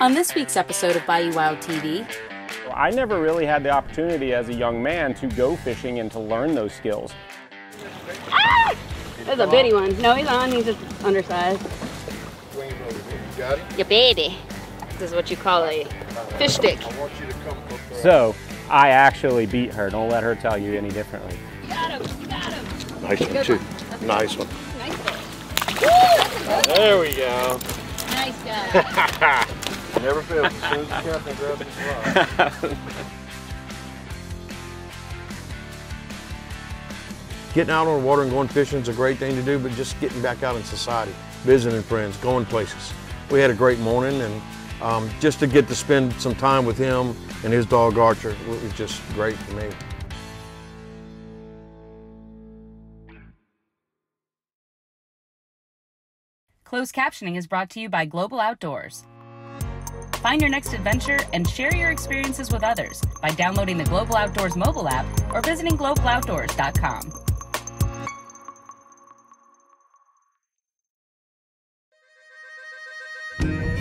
On this week's episode of Bayou Wild TV, I never really had the opportunity as a young man to go fishing and to learn those skills. Ah! That's a bitty one. No, he's on. He's just undersized. You got him? Yeah, baby. This is what you call a fish stick. I want you to come look for So I actually beat her. Don't let her tell you any differently. You got him. You got him. Nice one, too. Nice one. Nice one. There we go. Nice guy. Never fails as soon as the captain grabs his rod. Getting out on the water and going fishing is a great thing to do, but just getting back out in society, visiting friends, going places. We had a great morning, and just to get to spend some time with him and his dog Archer was just great for me. Closed captioning is brought to you by Global Outdoors. Find your next adventure and share your experiences with others by downloading the Global Outdoors mobile app or visiting globaloutdoors.com.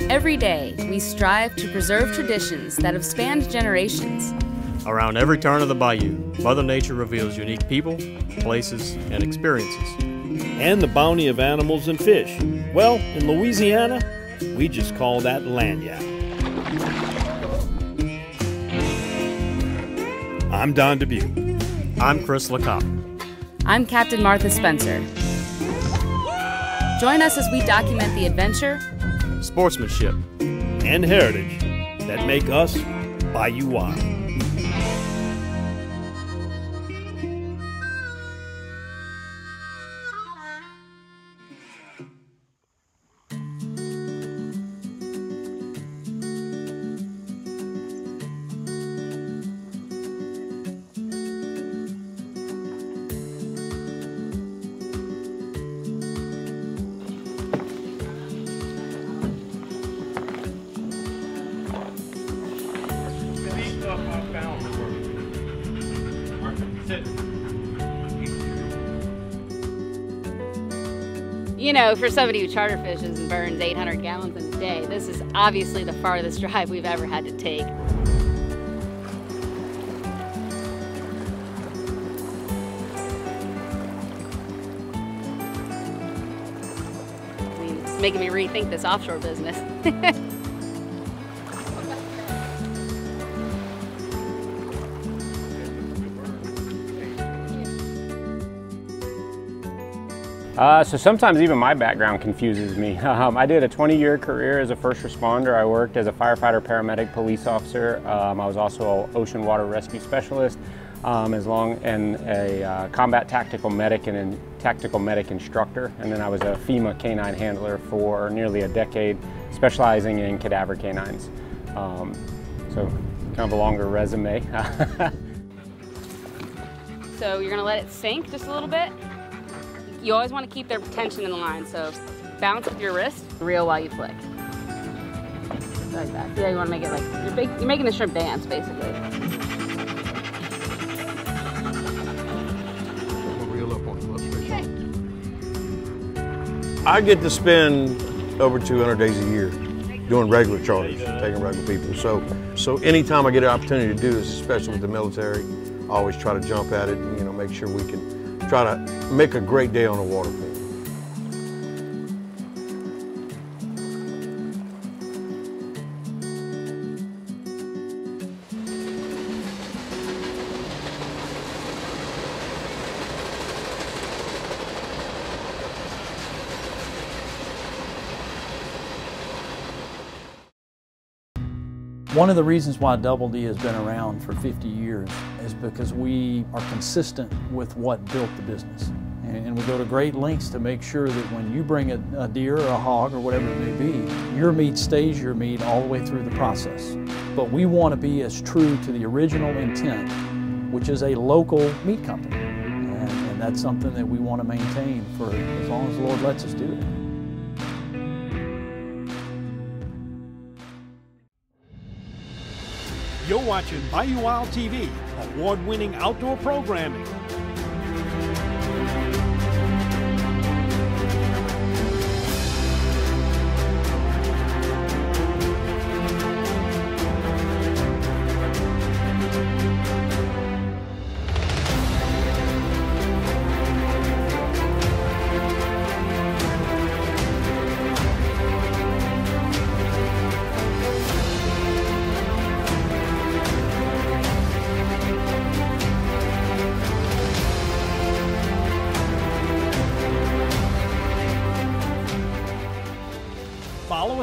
Every day, we strive to preserve traditions that have spanned generations. Around every turn of the bayou, Mother Nature reveals unique people, places, and experiences. And the bounty of animals and fish. Well, in Louisiana, we just call that lagniappe. I'm Don Dubuque. I'm Chris LeCoq. I'm Captain Martha Spencer. Join us as we document the adventure, Sportsmanship, And heritage that make us Bayou Wild. You know, for somebody who charter fishes and burns 800 gallons in a day, this is obviously the farthest drive we've ever had to take. I mean, it's making me rethink this offshore business. So sometimes even my background confuses me. I did a 20-year career as a first responder. I worked as a firefighter, paramedic, police officer. I was also an ocean water rescue specialist, and a combat tactical medic and tactical medic instructor. And then I was a FEMA canine handler for nearly a decade, specializing in cadaver canines. So kind of a longer resume. So you're gonna let it sink just a little bit. You always want to keep their tension in the line, so bounce with your wrist, reel while you flick. Like that. Yeah, you want to make it like, you're making the shrimp dance, basically. Reel up on the Okay. I get to spend over 200 days a year doing regular charters, taking regular people. So anytime I get an opportunity to do this, especially with the military, I always try to jump at it and, you know, make sure we can try to make a great day on the water for them. One of the reasons why Double D has been around for 50 years is because we are consistent with what built the business. And we go to great lengths to make sure that when you bring a deer or a hog or whatever it may be, your meat stays your meat all the way through the process. But we want to be as true to the original intent, which is a local meat company. And that's something that we want to maintain for as long as the Lord lets us do it. You're watching Bayou Wild TV, award-winning outdoor programming.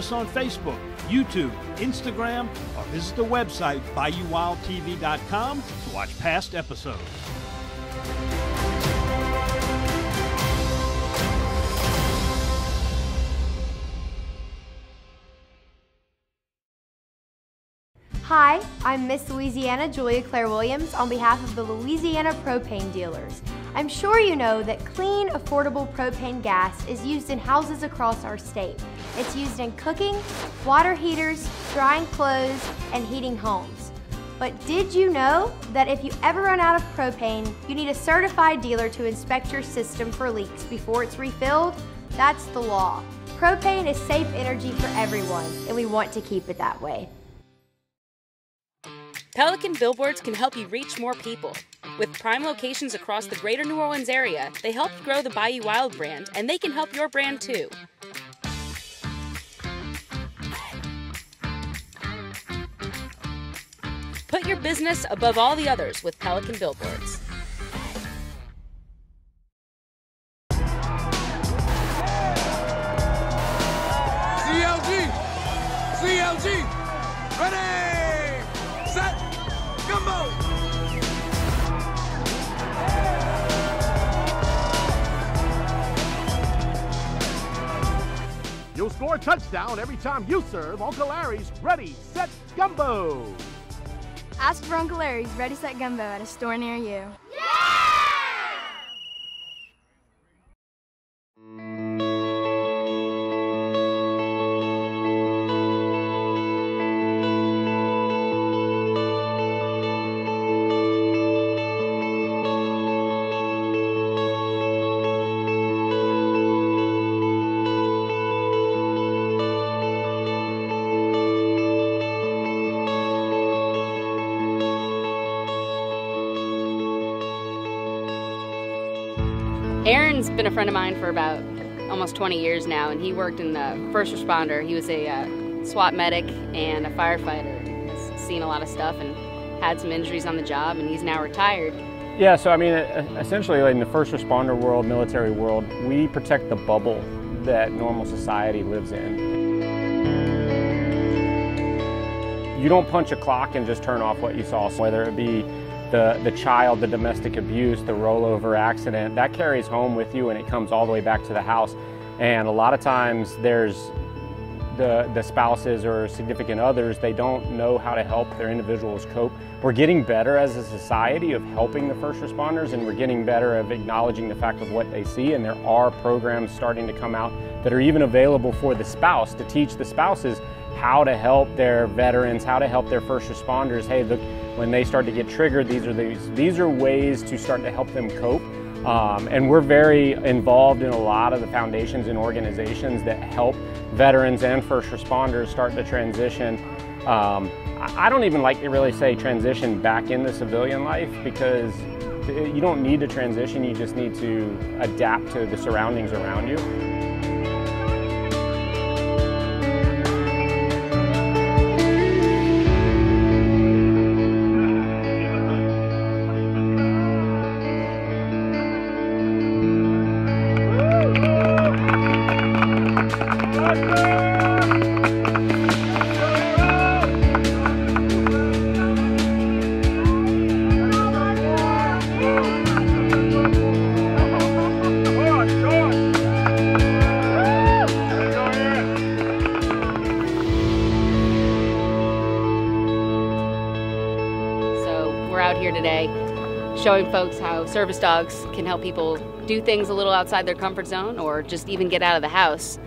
us on Facebook, YouTube, Instagram, or visit the website BayouWildTV.com to watch past episodes. Hi, I'm Miss Louisiana Julia Claire Williams on behalf of the Louisiana Propane Dealers. I'm sure you know that clean, affordable propane gas is used in houses across our state. It's used in cooking, water heaters, drying clothes, and heating homes. But did you know that if you ever run out of propane, you need a certified dealer to inspect your system for leaks before it's refilled? That's the law. Propane is safe energy for everyone, and we want to keep it that way. Pelican Billboards can help you reach more people. With prime locations across the greater New Orleans area, they help grow the Bayou Wild brand, and they can help your brand too. Put your business above all the others with Pelican Billboards. CLG, ready, set, gumbo. You'll score a touchdown every time you serve Uncle Larry's Ready, Set, Gumbo. Ask for Uncle Larry's Ready, Set, Gumbo at a store near you. Aaron's been a friend of mine for about almost 20 years now, and he worked in the first responder. He was a SWAT medic and a firefighter. He's seen a lot of stuff and had some injuries on the job, and he's now retired. Yeah, so I mean, essentially in the first responder world, military world, we protect the bubble that normal society lives in. You don't punch a clock and just turn off what you saw, whether it be the child, the domestic abuse, the rollover accident, that carries home with you and it comes all the way back to the house. And a lot of times there's the spouses or significant others, they don't know how to help their individuals cope. We're getting better as a society of helping the first responders, and we're getting better of acknowledging the fact of what they see, and there are programs starting to come out that are even available for the spouse to teach the spouses how to help their veterans, how to help their first responders. Hey, look, when they start to get triggered, these are ways to start to help them cope. And we're very involved in a lot of the foundations and organizations that help veterans and first responders start to transition. I don't even like to really say transition back into civilian life, because you don't need to transition, you just need to adapt to the surroundings around you. Here today, showing folks how service dogs can help people do things a little outside their comfort zone, or just even get out of the house.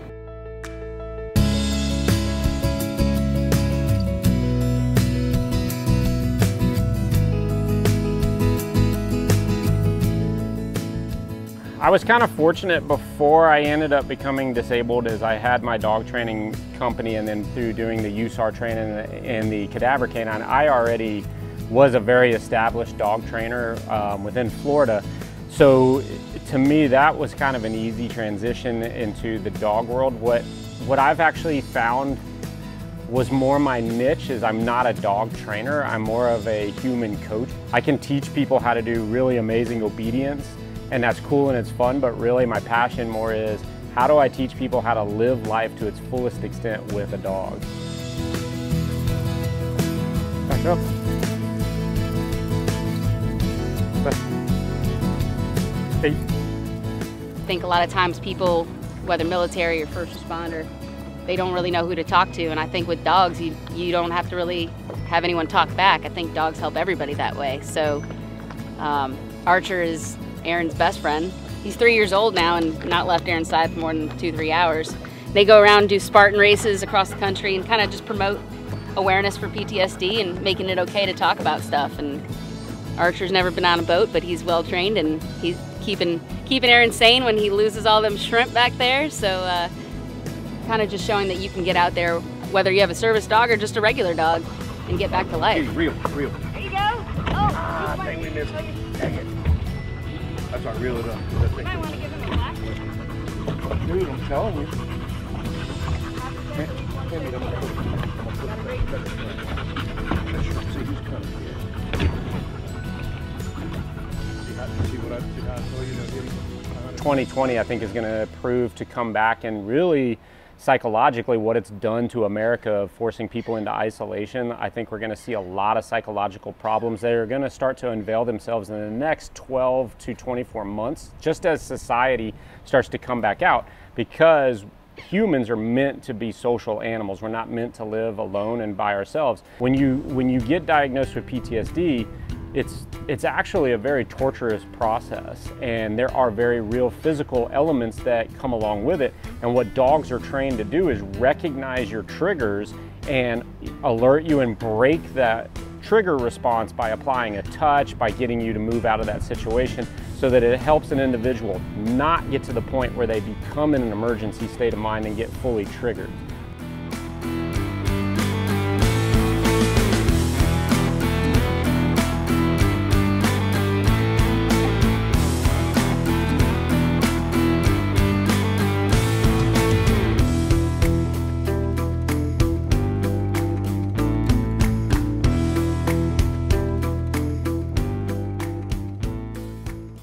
I was kind of fortunate before I ended up becoming disabled, as I had my dog training company, and then through doing the USAR training and the cadaver canine, I already was a very established dog trainer within Florida. So to me, that was kind of an easy transition into the dog world. What I've actually found was more my niche is I'm not a dog trainer, I'm more of a human coach. I can teach people how to do really amazing obedience, and that's cool and it's fun, but really my passion more is How do I teach people how to live life to its fullest extent with a dog? Back up. Hey. I think a lot of times people, whether military or first responder, they don't really know who to talk to. And I think with dogs, you don't have to really have anyone talk back. I think dogs help everybody that way. So Archer is Aaron's best friend. He's 3 years old now and not left Aaron's side for more than 2-3 hours. They go around and do Spartan races across the country and kind of just promote awareness for PTSD and making it okay to talk about stuff. And Archer's never been on a boat, but he's well trained and he's keeping Aaron sane when he loses all them shrimp back there. So kind of just showing that you can get out there, whether you have a service dog or just a regular dog, and get back to life. Hey, real. There you go. I think we missed it. Dang it. That's our reel it up. You might want to give him a black one. Dude, I'm telling you. See who's coming here. See what I told you? 2020, I think, is going to prove to come back and really psychologically what it's done to America, forcing people into isolation. I think we're going to see a lot of psychological problems that are going to start to unveil themselves in the next 12 to 24 months, just as society starts to come back out, because humans are meant to be social animals. We're not meant to live alone and by ourselves. When you get diagnosed with PTSD, it's actually a very torturous process, and there are very real physical elements that come along with it. And what dogs are trained to do is recognize your triggers and alert you and break that trigger response by applying a touch, by getting you to move out of that situation, so that it helps an individual not get to the point where they become in an emergency state of mind and get fully triggered.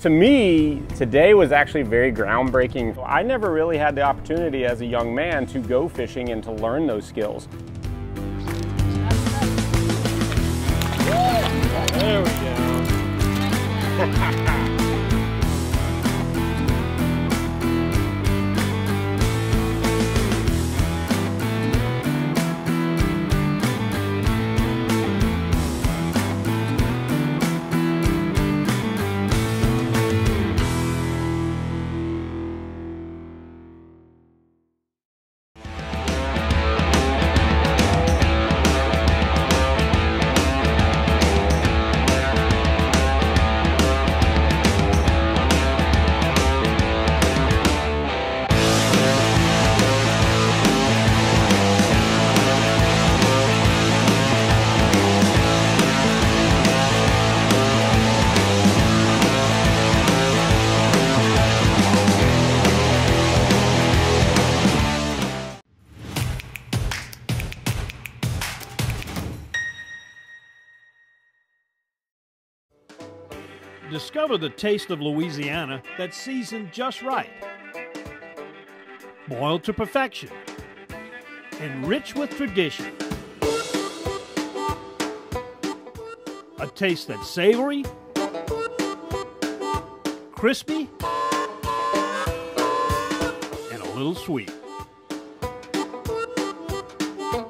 To me, today was actually very groundbreaking. I never really had the opportunity as a young man to go fishing and to learn those skills. There we go. Discover the taste of Louisiana that's seasoned just right. Boiled to perfection. Enriched with tradition. A taste that's savory, crispy, and a little sweet.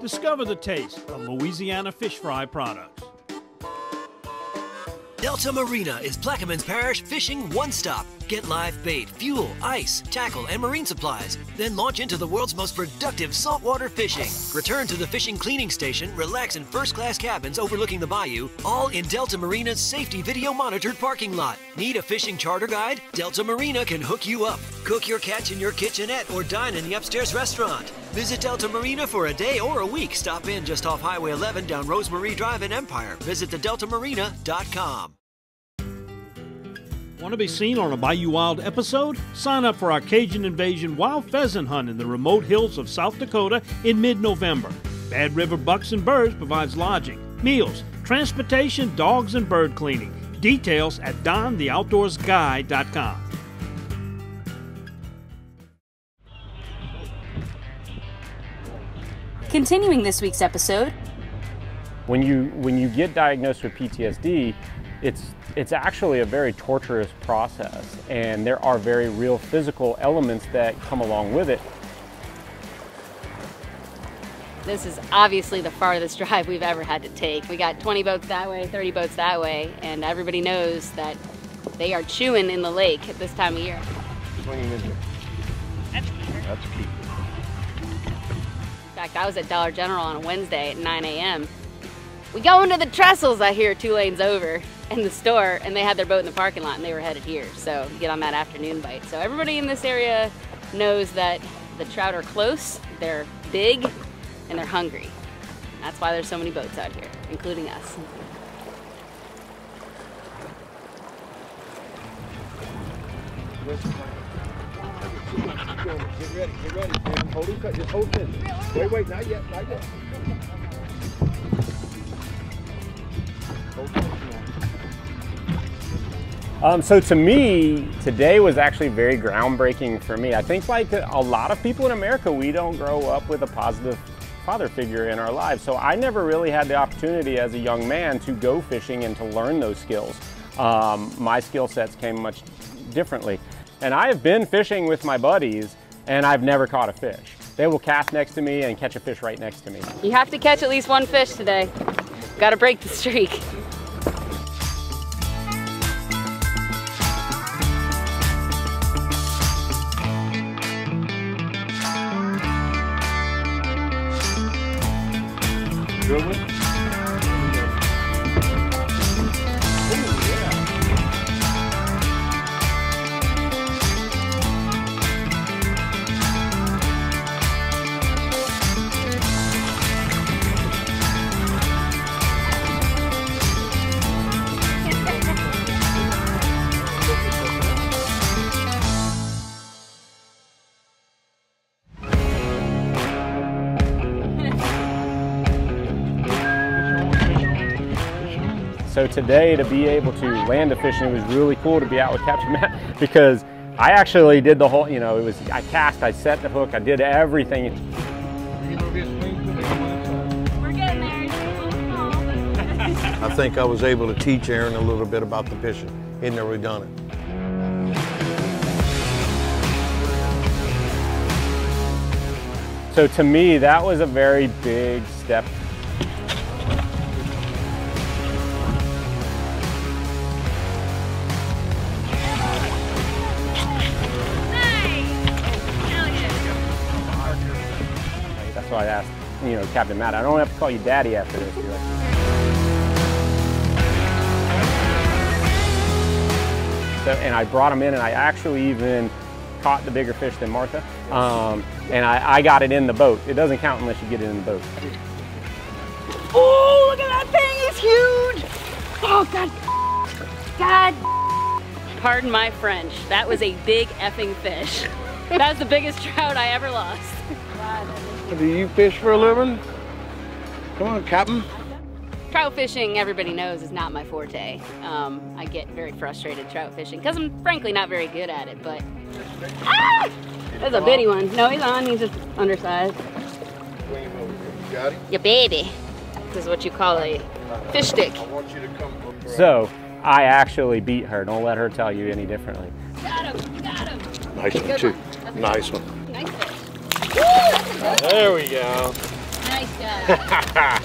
Discover the taste of Louisiana fish fry products. Delta Marina is Plaquemines Parish fishing one-stop. Get live bait, fuel, ice, tackle, and marine supplies. Then launch into the world's most productive saltwater fishing. Return to the fishing cleaning station, relax in first-class cabins overlooking the bayou, all in Delta Marina's safety video-monitored parking lot. Need a fishing charter guide? Delta Marina can hook you up. Cook your catch in your kitchenette or dine in the upstairs restaurant. Visit Delta Marina for a day or a week. Stop in just off Highway 11 down Rosemarie Drive in Empire. Visit thedeltamarina.com. Want to be seen on a Bayou Wild episode? Sign up for our Cajun Invasion wild pheasant hunt in the remote hills of South Dakota in mid-November. Bad River Bucks and Birds provides lodging, meals, transportation, dogs, and bird cleaning. Details at dontheoutdoorsguide.com. Continuing this week's episode. When you get diagnosed with PTSD, it's actually a very torturous process, and there are very real physical elements that come along with it. This is obviously the farthest drive we've ever had to take. We got 20 boats that way, 30 boats that way, and everybody knows that they are chewing in the lake at this time of year. That's key. In fact, I was at Dollar General on a Wednesday at 9 a.m. We go into the trestles, I hear 2 lanes over in the store, and they had their boat in the parking lot and they were headed here. So you get on that afternoon bite. So everybody in this area knows that the trout are close, they're big, and they're hungry. That's why there's so many boats out here, including us. Get ready, get ready. Just hold this. Wait, not yet, not yet. So to me, today was actually very groundbreaking for me. I think like a lot of people in America, we don't grow up with a positive father figure in our lives. So I never really had the opportunity as a young man to go fishing and to learn those skills. My skill sets came much differently. And I have been fishing with my buddies and I've never caught a fish. They will cast next to me and catch a fish right next to me. You have to catch at least one fish today. Got to break the streak. Good one. So today, to be able to land a fish, and it was really cool to be out with Capt Matt because I actually did the whole, I cast, I set the hook, I did everything. We're getting there. I think I was able to teach Aaron a little bit about the fishing. He'd never really done it. So to me, that was a very big step. So I asked, Capt Matt, I don't have to call you Daddy after this. And I brought him in, and I actually even caught the bigger fish than Martha. And I got it in the boat. It doesn't count unless you get it in the boat. Oh, look at that thing, it's huge! Oh, God. Pardon my French, that was a big effing fish. That was the biggest trout I ever lost. Do you fish for a living? Come on, Captain. Trout fishing, everybody knows, is not my forte. I get very frustrated trout fishing because I'm frankly not very good at it, but... Ah! That's a bitty one. No, he's on, he's just undersized. You got him? Yeah, baby. This is what you call a fish stick. I want you to come. So, I actually beat her. Don't let her tell you any differently. Got him. Nice one, too. Nice one. Nice fish. There we go. Nice job.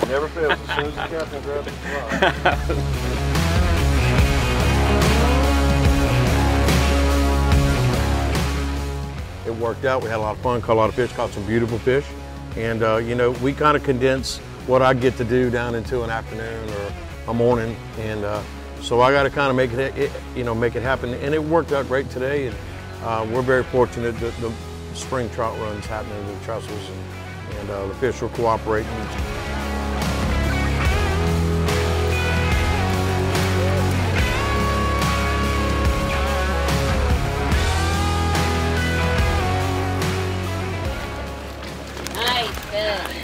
Never fails as soon as the captain grabs the rod. It worked out. We had a lot of fun, caught a lot of fish, caught some beautiful fish. And, we kind of condensed what I get to do down into an afternoon or a morning. And so I got to kind of make it happen. And it worked out great today. And we're very fortunate that the spring trout runs happening with the trestles, and the fish were cooperating. Nice fish.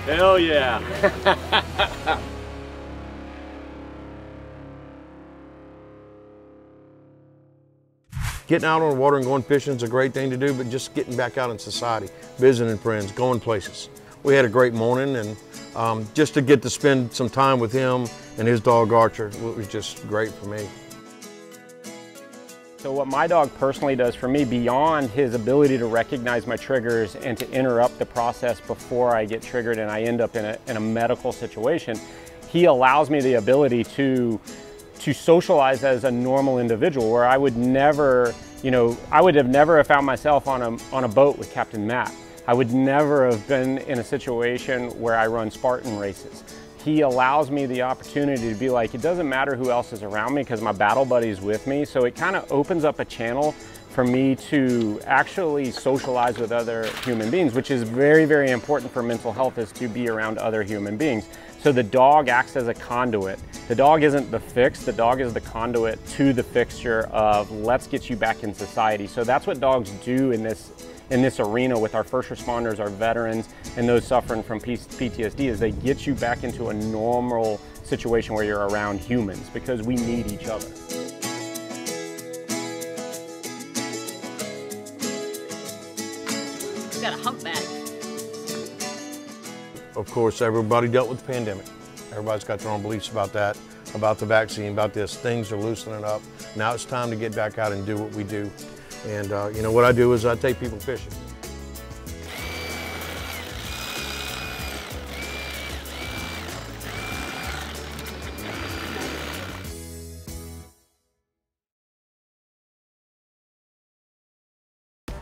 Hell yeah. Hell yeah. getting out on the water and going fishing is a great thing to do, but just getting back out in society, visiting friends, going places. We had a great morning, and just to get to spend some time with him and his dog Archer, it was just great for me. So what my dog personally does for me, beyond his ability to recognize my triggers and to interrupt the process before I get triggered and I end up in a medical situation, he allows me the ability to socialize as a normal individual, where I would never, I would have never found myself on a boat with Captain Matt. I would never have been in a situation where I run Spartan races. He allows me the opportunity to be like, it doesn't matter who else is around me because my battle buddy's with me. So it kind of opens up a channel for me to actually socialize with other human beings, which is very, very important for mental health, is to be around other human beings. So the dog acts as a conduit. The dog isn't the fix, the dog is the conduit to the fixture of let's get you back in society. So that's what dogs do in this arena with our first responders, our veterans, and those suffering from PTSD, is they get you back into a normal situation where you're around humans, because we need each other. We've got a humpback. Of course, everybody dealt with the pandemic. Everybody's got their own beliefs about that, about the vaccine, about this. Things are loosening up. Now it's time to get back out and do what we do. And what I do is I take people fishing.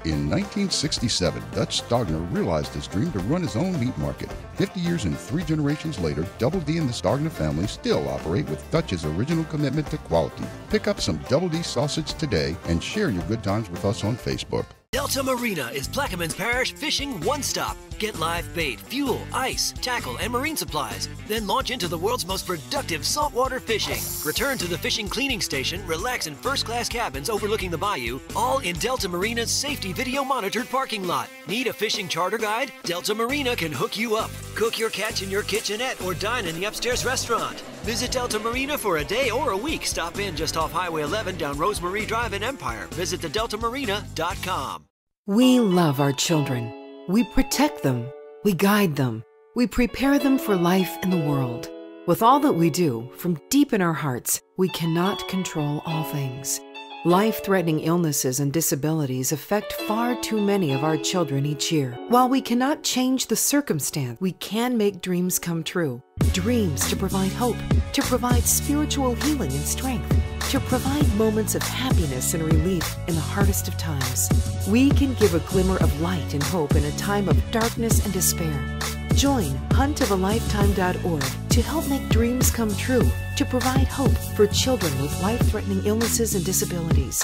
In 1967, Dutch Stogner realized his dream to run his own meat market. 50 years and 3 generations later, Double D and the Stogner family still operate with Dutch's original commitment to quality. Pick up some Double D sausage today and share your good times with us on Facebook. Delta Marina is Plaquemines Parish fishing one-stop. Get live bait, fuel, ice, tackle, and marine supplies. Then launch into the world's most productive saltwater fishing. Return to the fishing cleaning station, relax in first-class cabins overlooking the bayou, all in Delta Marina's safety video-monitored parking lot. Need a fishing charter guide? Delta Marina can hook you up. Cook your catch in your kitchenette or dine in the upstairs restaurant. Visit Delta Marina for a day or a week. Stop in just off Highway 11 down Rosemary Drive in Empire. Visit thedeltamarina.com. We love our children. We protect them. We guide them. We prepare them for life in the world. With all that we do, from deep in our hearts, we cannot control all things. Life-threatening illnesses and disabilities affect far too many of our children each year. While we cannot change the circumstance, we can make dreams come true. Dreams to provide hope, to provide spiritual healing and strength, to provide moments of happiness and relief in the hardest of times. We can give a glimmer of light and hope in a time of darkness and despair. Join huntofalifetime.org to help make dreams come true, to provide hope for children with life-threatening illnesses and disabilities.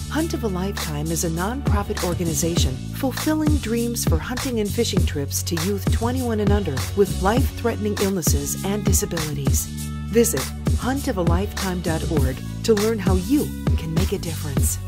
Hunt of a Lifetime is a non-profit organization fulfilling dreams for hunting and fishing trips to youth 21 and under with life-threatening illnesses and disabilities. Visit huntofalifetime.org to learn how you can make a difference.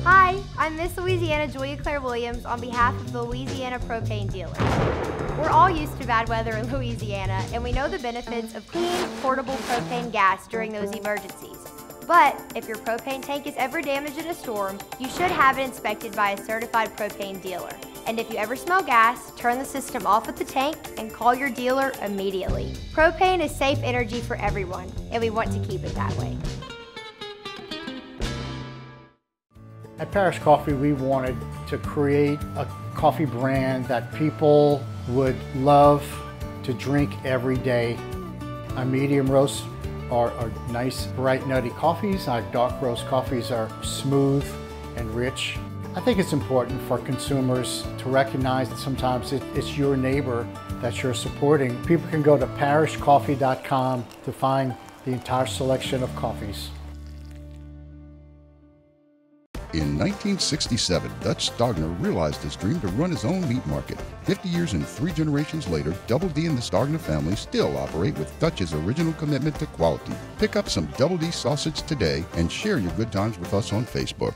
Hi, I'm Miss Louisiana Julia Claire Williams on behalf of the Louisiana Propane Dealers. We're all used to bad weather in Louisiana, and we know the benefits of clean, portable propane gas during those emergencies. But if your propane tank is ever damaged in a storm, you should have it inspected by a certified propane dealer. And if you ever smell gas, turn the system off at the tank and call your dealer immediately. Propane is safe energy for everyone, and we want to keep it that way. At Parish Coffee, we wanted to create a coffee brand that people would love to drink every day. Our medium roasts are nice, bright, nutty coffees. Our dark roast coffees are smooth and rich. I think it's important for consumers to recognize that sometimes it's your neighbor that you're supporting. People can go to parishcoffee.com to find the entire selection of coffees. In 1967, Dutch Stogner realized his dream to run his own meat market. 50 years and 3 generations later, Double D and the Stogner family still operate with Dutch's original commitment to quality. Pick up some Double D sausage today and share your good times with us on Facebook.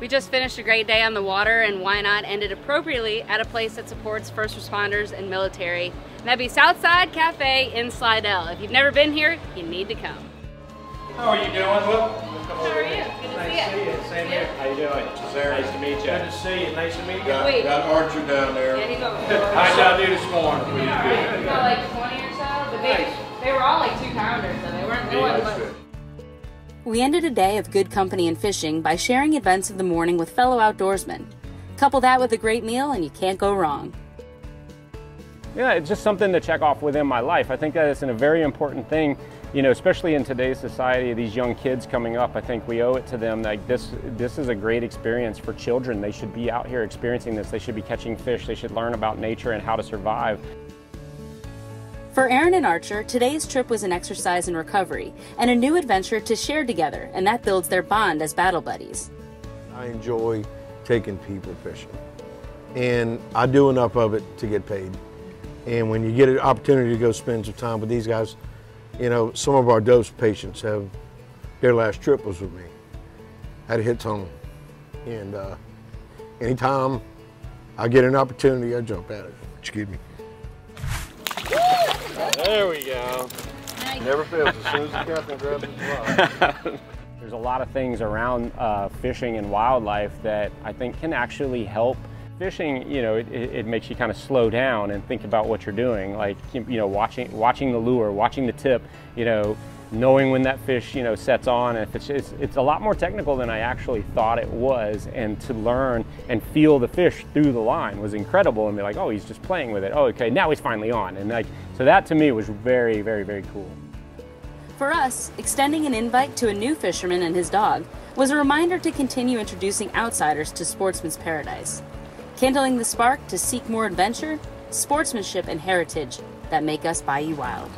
We just finished a great day on the water, and why not end it appropriately at a place that supports first responders and military. And that'd be Southside Cafe in Slidell. If you've never been here, you need to come. How are you doing? Well, how are you? Good to see you. Same here. How you doing? Nice to meet you. Good to see you. Nice to meet you. Got Archer down there. Yeah, he's over there. How'd y'all do this morning? We got like 20 or so, but they were all like 2-pounders, so they weren't much. We ended a day of good company and fishing by sharing events of the morning with fellow outdoorsmen. Couple that with a great meal and you can't go wrong. Yeah, it's just something to check off within my life. I think that it's a very important thing, you know, especially in today's society, these young kids coming up. I think we owe it to them. Like this is a great experience for children. They should be out here experiencing this. They should be catching fish. They should learn about nature and how to survive. For Aaron and Archer, today's trip was an exercise in recovery and a new adventure to share together, and that builds their bond as battle buddies. I enjoy taking people fishing, and I do enough of it to get paid. And when you get an opportunity to go spend some time with these guys, you know, some of our dose patients have, their last trip was with me. I had a hit tunnel, and anytime I get an opportunity, I jump at it. Excuse me. There we go. Never fails as soon as the captain grabs his rod. There's a lot of things around fishing and wildlife that I think can actually help. Fishing, you know, it makes you kind of slow down and think about what you're doing. Like, you know, watching the lure, watching the tip, you know, knowing when that fish, you know, sets on. And it's a lot more technical than I actually thought it was. And to learn and feel the fish through the line was incredible. And be like, oh, he's just playing with it. Oh, okay, now he's finally on. And like, so that to me was very, very, very cool. For us, extending an invite to a new fisherman and his dog was a reminder to continue introducing outsiders to sportsman's paradise, kindling the spark to seek more adventure, sportsmanship, and heritage that make us Bayou Wild.